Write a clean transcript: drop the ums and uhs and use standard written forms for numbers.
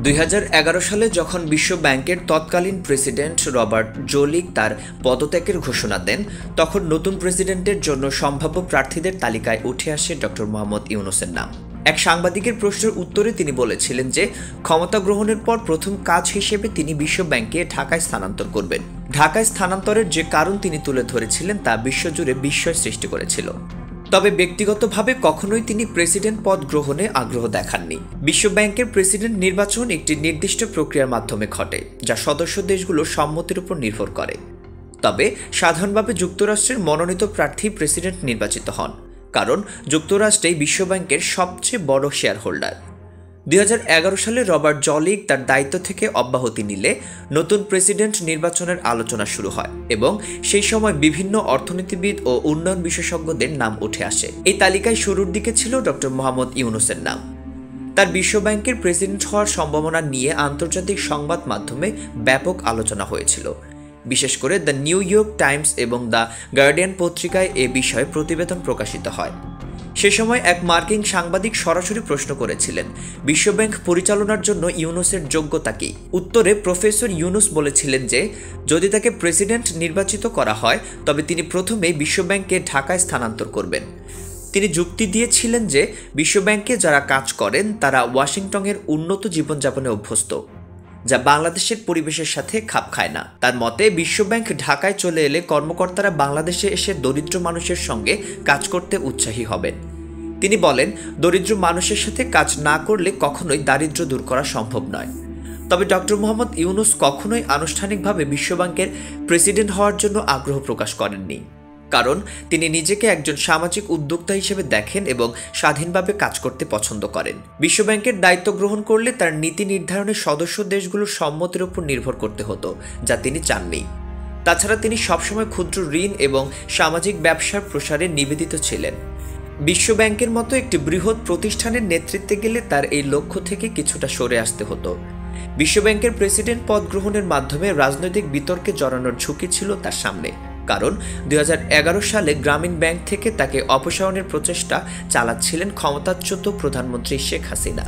2011 সালে যখন বিশ্ব ব্যাংকের তৎকালীন প্রেসিডেন্ট রবার্ট জোলিক তার পদত্যাগের ঘোষণা দেন, তখন নতুন প্রেসিডেন্টের জন্য সম্ভাব্য প্রার্থীদের তালিকায় উঠে আসে ডক্টর মোহাম্মদ ইউনূসের নাম। এক সাংবাদিকের প্রশ্নের উত্তরে তিনি বলেছিলেন যে ক্ষমতা গ্রহণের পর প্রথম কাজ হিসেবে তিনি বিশ্ব ব্যাংকে ঢাকায় স্থানান্তর করবেন। ঢাকায় স্থানান্তরের যে কারণ তিনি তুলে ধরেছিলেন তা বিশ্বজুড়ে বিস্ময় সৃষ্টি করেছিল। তবে ব্যক্তিগতভাবে কখনোই তিনি প্রেসিডেন্ট পদ গ্রহণে আগ্রহ দেখাননি। বিশ্ব ব্যাংকের প্রেসিডেন্ট নির্বাচন একটি নির্দিষ্ট প্রক্রিয়ার মাধ্যমে ঘটে, যা সদস্য দেশগুলোর সম্মতির উপর নির্ভর করে। তবে সাধারণভাবে যুক্তরাষ্ট্রের মনোনীত প্রার্থী প্রেসিডেন্ট নির্বাচিত হন, কারণ যুক্তরাষ্ট্রেই বিশ্ব ব্যাংকের সবচেয়ে বড় শেয়ার হোল্ডার। 2011 সালে রবার্ট জলিক তার দায়িত্ব থেকে অব্যাহতি নিলে নতুন প্রেসিডেন্ট নির্বাচনের আলোচনা শুরু হয় এবং সেই সময় বিভিন্ন অর্থনীতিবিদ ও উন্নয়ন বিশেষজ্ঞদের নাম উঠে আসে। এই তালিকায় শুরুর দিকে ছিল ডক্টর মোহাম্মদ ইউনূসের নাম। তার বিশ্ব ব্যাংকের প্রেসিডেন্ট হওয়ার সম্ভাবনা নিয়ে আন্তর্জাতিক সংবাদ মাধ্যমে ব্যাপক আলোচনা হয়েছিল। বিশেষ করে দ্য নিউ ইয়র্ক টাইমস এবং দ্য গার্ডিয়ান পত্রিকায় এ বিষয়ে প্রতিবেদন প্রকাশিত হয়। সে সময় এক মার্কিন সাংবাদিক সরাসরি প্রশ্ন করেছিলেন, বিশ্বব্যাংক পরিচালনার জন্য ইউনূসের যোগ্যতা কি? উত্তরে প্রফেসর ইউনূস বলেছিলেন যে যদি তাকে প্রেসিডেন্ট নির্বাচিত করা হয় তবে তিনি প্রথমে বিশ্বব্যাংকে ঢাকায় স্থানান্তর করবেন। তিনি যুক্তি দিয়েছিলেন যে বিশ্বব্যাংকে যারা কাজ করেন তারা ওয়াশিংটনের উন্নত জীবনযাপনে অভ্যস্ত, যা বাংলাদেশের পরিবেশের সাথে খাপ খায় না। তার মতে বিশ্বব্যাংক ঢাকায় চলে এলে কর্মকর্তারা বাংলাদেশে এসে দরিদ্র মানুষের সঙ্গে কাজ করতে উৎসাহী হবেন। তিনি বলেন, দরিদ্র মানুষের সাথে কাজ না করলে কখনোই দারিদ্র্য দূর করা সম্ভব নয়। তবে ডক্টর মোহাম্মদ ইউনূস কখনোই আনুষ্ঠানিকভাবে বিশ্বব্যাংকের প্রেসিডেন্ট হওয়ার জন্য আগ্রহ প্রকাশ করেননি, কারণ তিনি নিজেকে একজন সামাজিক উদ্যোক্তা হিসেবে দেখেন এবং স্বাধীনভাবে কাজ করতে পছন্দ করেন। বিশ্বব্যাংকের দায়িত্ব গ্রহণ করলে তার নীতি নির্ধারণে সদস্য দেশগুলোর সম্মতির উপর নির্ভর করতে হতো, যা তিনি চাননি। তাছাড়া তিনি সবসময় ক্ষুদ্র ঋণ এবং সামাজিক ব্যবসার প্রসারে নিবেদিত ছিলেন। বিশ্বব্যাংকের মতো একটি বৃহৎ প্রতিষ্ঠানের নেতৃত্বে গেলে তার এই লক্ষ্য থেকে কিছুটা সরে আসতে হতো। বিশ্বব্যাংকের প্রেসিডেন্ট পদ গ্রহণের মাধ্যমে রাজনৈতিক বিতর্কে জড়ানোর ঝুঁকি ছিল তার সামনে, কারণ 2011 সালে গ্রামীণ ব্যাংক থেকে তাকে অপসারণের প্রচেষ্টা চালাচ্ছিলেন ক্ষমতাচ্যুত প্রধানমন্ত্রী শেখ হাসিনা।